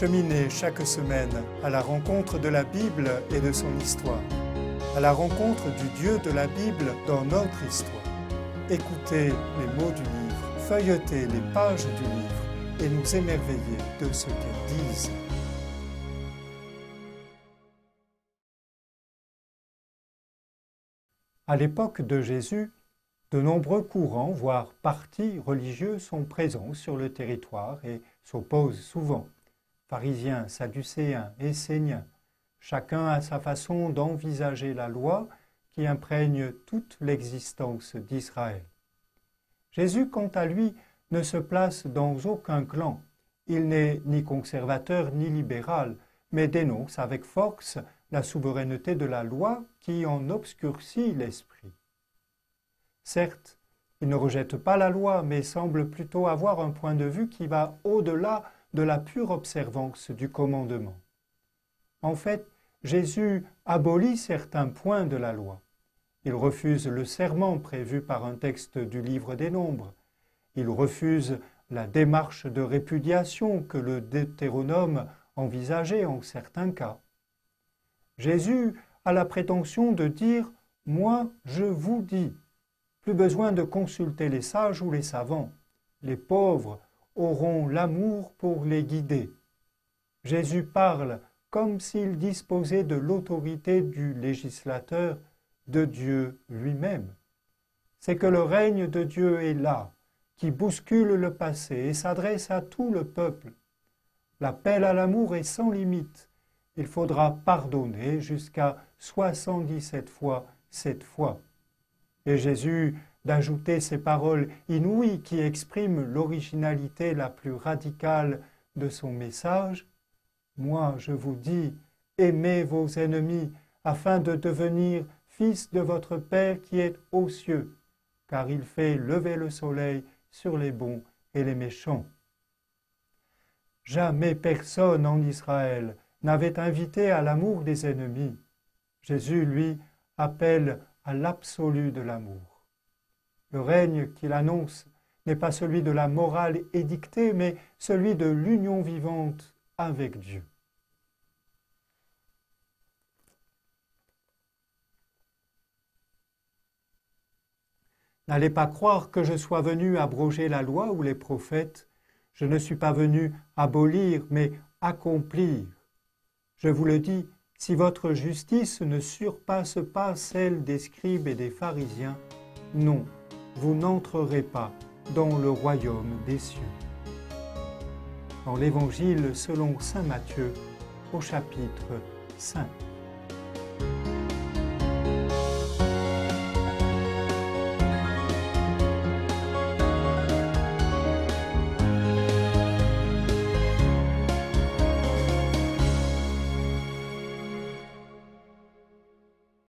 Cheminez chaque semaine à la rencontre de la Bible et de son histoire, à la rencontre du Dieu de la Bible dans notre histoire. Écoutez les mots du livre, feuilletez les pages du livre et nous émerveillez de ce qu'elles disent. À l'époque de Jésus, de nombreux courants, voire partis religieux sont présents sur le territoire et s'opposent souvent. Pharisiens, sadducéens, esséniens, chacun a sa façon d'envisager la loi qui imprègne toute l'existence d'Israël. Jésus, quant à lui, ne se place dans aucun clan. Il n'est ni conservateur ni libéral, mais dénonce avec force la souveraineté de la loi qui en obscurcit l'esprit. Certes, il ne rejette pas la loi, mais semble plutôt avoir un point de vue qui va au-delà de la pure observance du commandement. En fait, Jésus abolit certains points de la loi. Il refuse le serment prévu par un texte du livre des Nombres. Il refuse la démarche de répudiation que le Deutéronome envisageait en certains cas. Jésus a la prétention de dire « Moi, je vous dis ». Plus besoin de consulter les sages ou les savants. Les pauvres auront l'amour pour les guider. Jésus parle comme s'il disposait de l'autorité du législateur, de Dieu lui-même. C'est que le règne de Dieu est là, qui bouscule le passé et s'adresse à tout le peuple. L'appel à l'amour est sans limite. Il faudra pardonner jusqu'à 77 fois 7 fois. Et Jésus d'ajouter ces paroles inouïes qui expriment l'originalité la plus radicale de son message. « Moi, je vous dis, aimez vos ennemis, afin de devenir fils de votre Père qui est aux cieux, car il fait lever le soleil sur les bons et les méchants. » Jamais personne en Israël n'avait invité à l'amour des ennemis. Jésus, lui, appelle à l'absolu de l'amour. Le règne qu'il annonce n'est pas celui de la morale édictée, mais celui de l'union vivante avec Dieu. N'allez pas croire que je sois venu abroger la loi ou les prophètes. Je ne suis pas venu abolir, mais accomplir. Je vous le dis, si votre justice ne surpasse pas celle des scribes et des pharisiens, non, vous n'entrerez pas dans le royaume des cieux. Dans l'Évangile selon saint Matthieu, au chapitre 5.